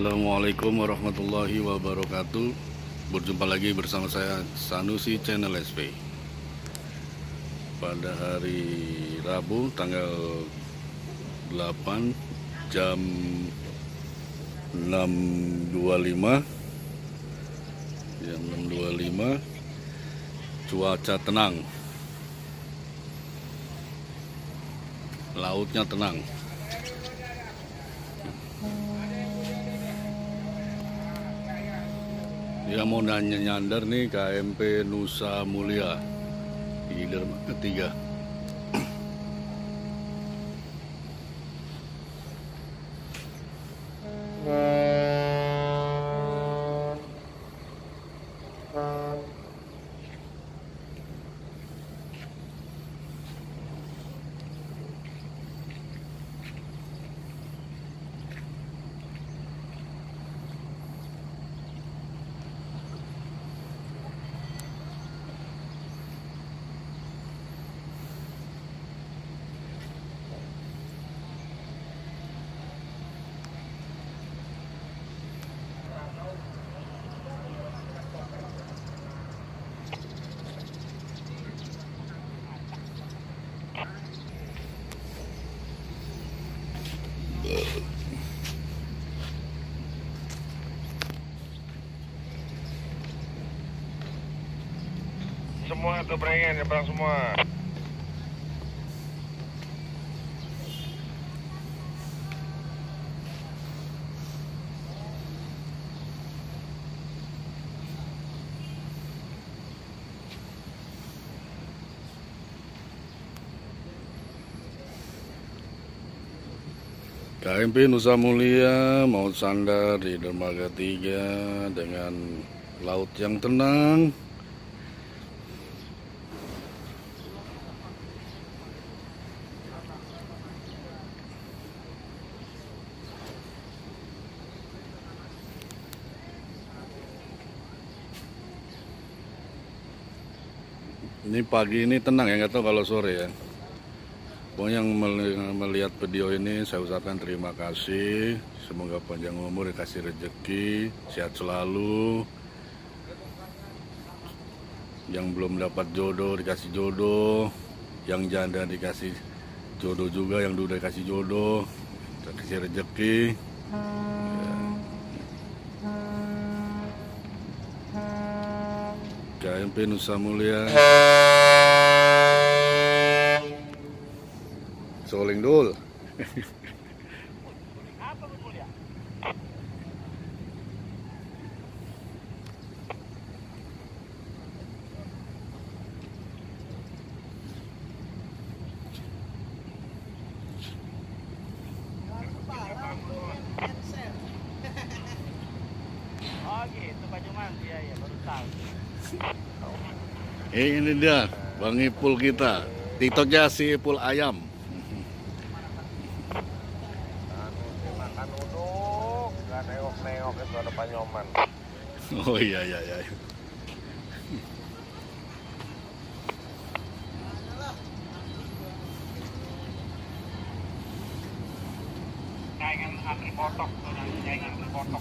Assalamualaikum warahmatullahi wabarakatuh. Berjumpa lagi bersama saya Sanusi Channel SP. Pada hari Rabu tanggal 8 jam 6.25 cuaca tenang, lautnya tenang. Dia mau nyandar nih KMP Nusa Mulia di dermaga ketiga. Semua tuh berengan, nyebrang semua. KMP Nusa Mulia mau sandar di dermaga 3 dengan laut yang tenang. Ini pagi ini tenang ya, nggak tahu kalau sore ya. Pokoknya yang melihat video ini saya ucapkan terima kasih. Semoga panjang umur, dikasih rezeki, sehat selalu. Yang belum dapat jodoh dikasih jodoh, yang janda dikasih jodoh juga, yang udah dikasih jodoh, dikasih rezeki. KMP Nusa Mulia. Soling dul. Oh gitu Pak Juman, iya ya baru tahu. Ini dia Bang Ipul kita. TikToknya si Ipul Ayam. Makan uduk, nggak nengok-nengok itu ada Pak Nyoman. Oh iya. Saingan antri potok, saingan antri potok.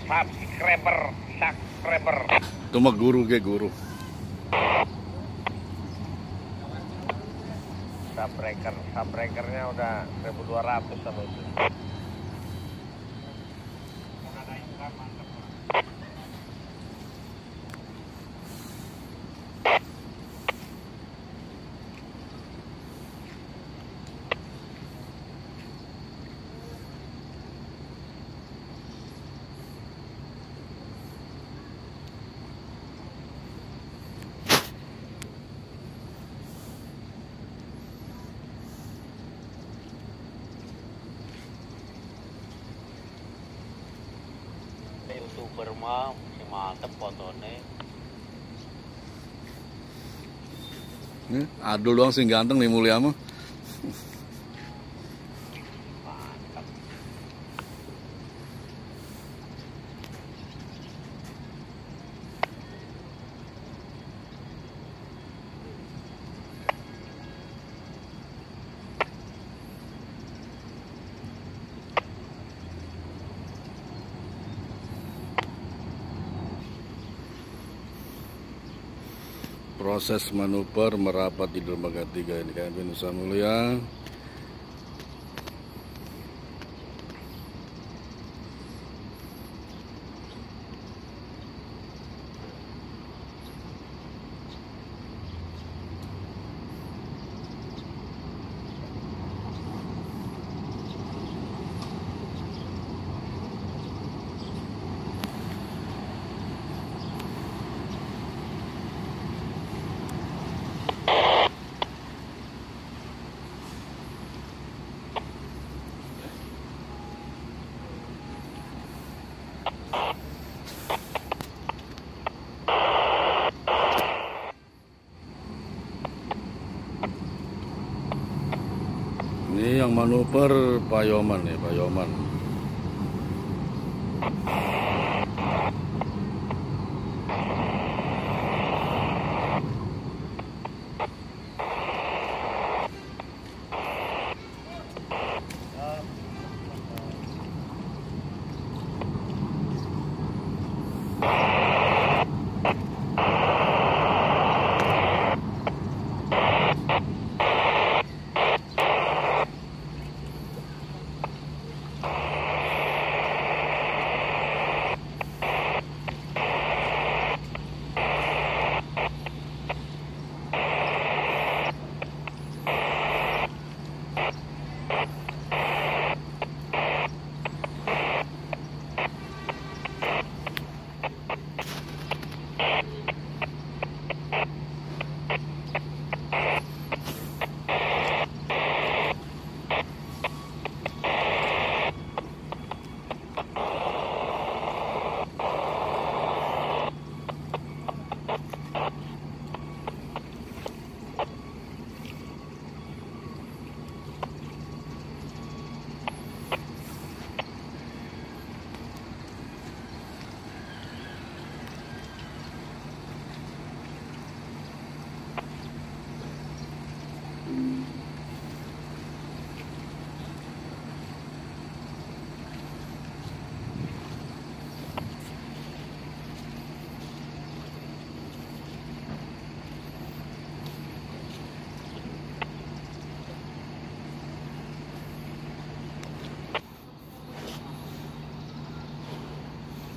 Subscriber. Itu mah guru. Subbreakernya udah 1.200 sama itu. YouTuber mah masih mantep fotonya. Adul doang sih ganteng nih Mulia mah. Mantap. Proses manuver merapat di dermaga 3 ini KMP Nusa Mulia. Ini yang manuver Pak Yoman nih, Pak Yoman.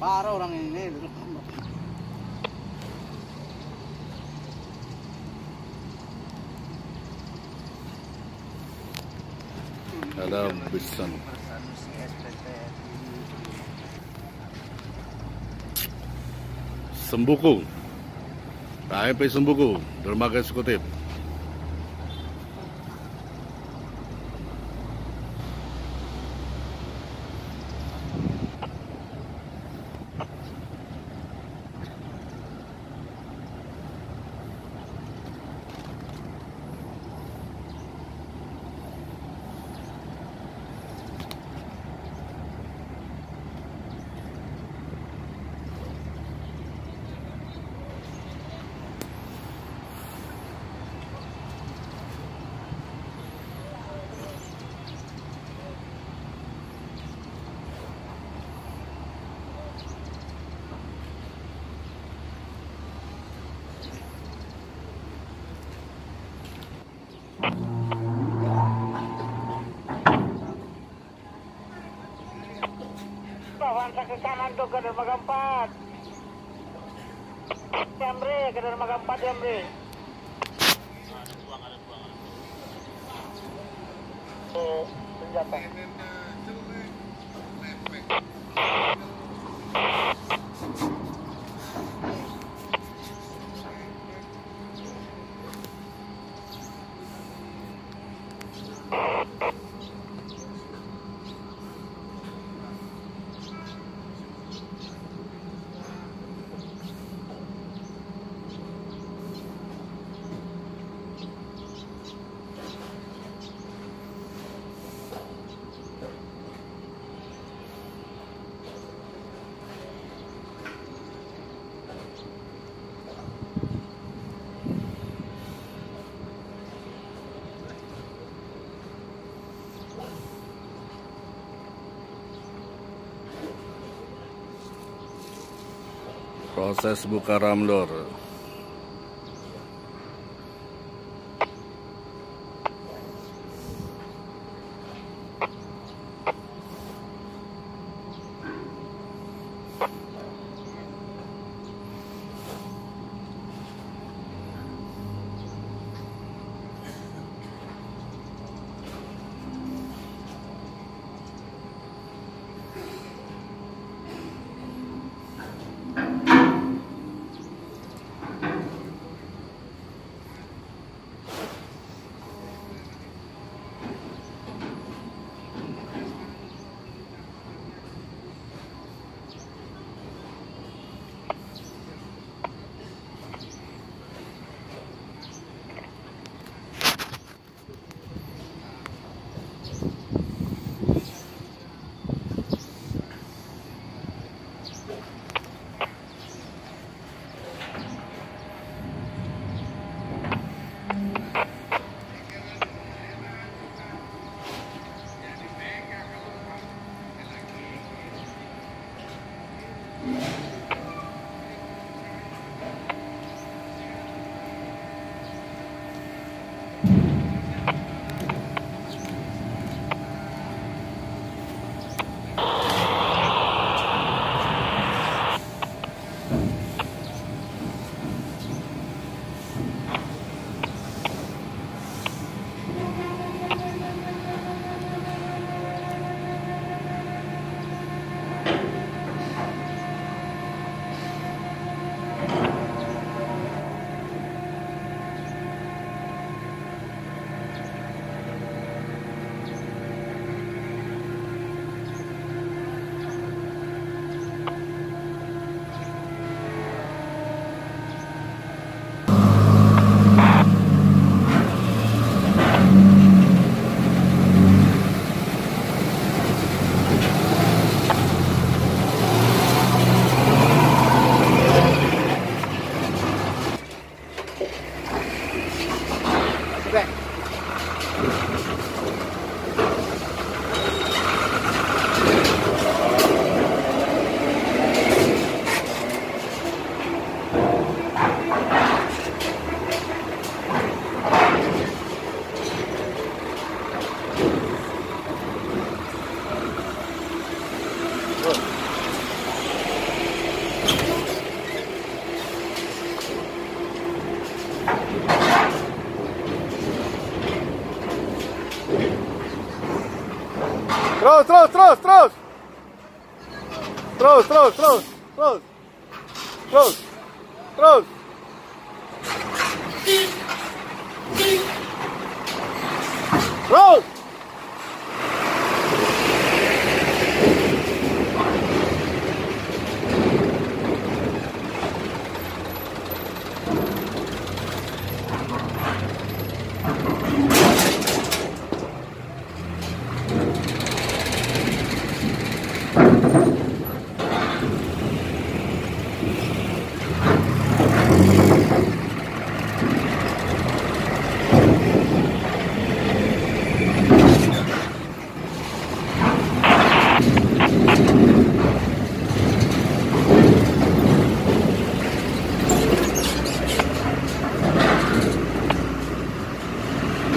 Parah orang ini. Ada besan. Sembuku, KMP Sembuku, dermaga eksekutif. Avansa ke kanan tuh ke dermaga 4. Jambre ke dermaga 4 Jambre. Senjata. Proses buka ramdor. Terus, terus, terus, terus. Terus, terus, terus, terus. Terus. Terus. Terus.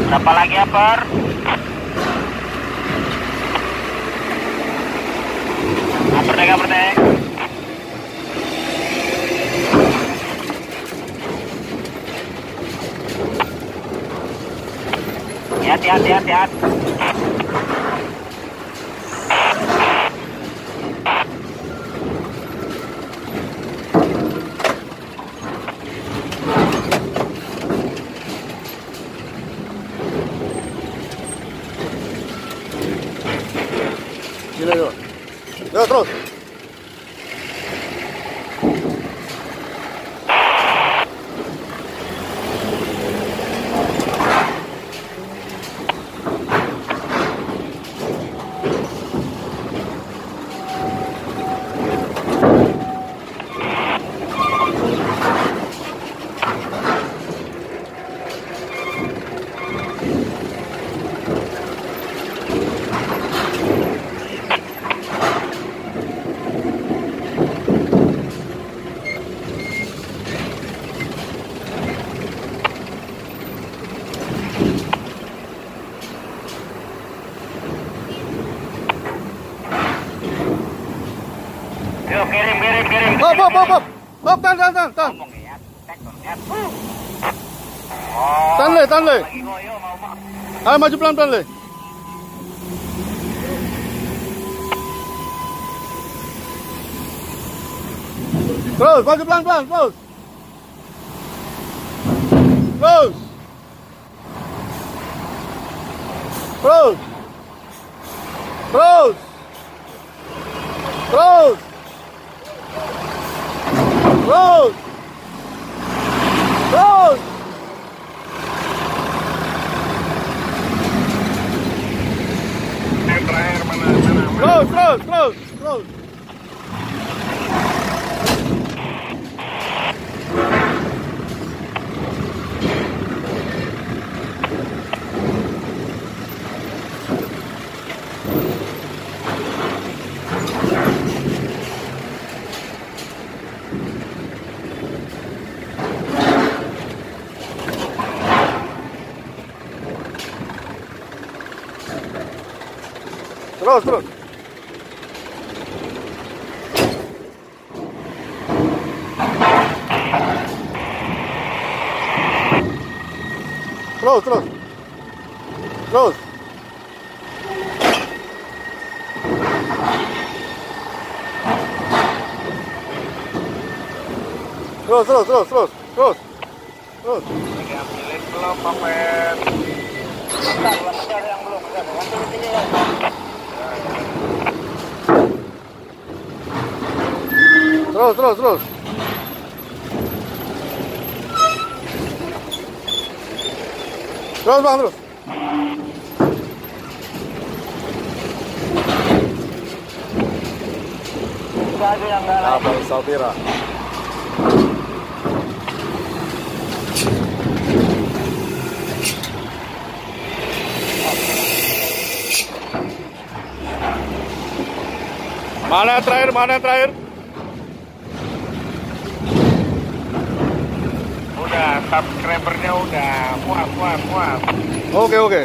Berapa lagi ya, Per? Upper deck. Lihat. Gila, yuk. Yuk, terus. Yuk, kirim. Hop, tahan. Ngomong ya, lihat. Tahan, Le. Lagi goyo, mau. Ayo maju pelan-pelan, Le. Terus, maju pelan-pelan, terus. Terus. Terus. Terus. Terus. Terus. Terus. Terakhir mana? Terus. Terus. Lagi ambilin belum, Papen? Bentar, yang belum. Ambil ini ya. Terus. Terus, Bang, terus. Udah ada yang enggak lagi. Abang Saltira. Mana terakhir? Udah, subscribernya udah muat. Oke.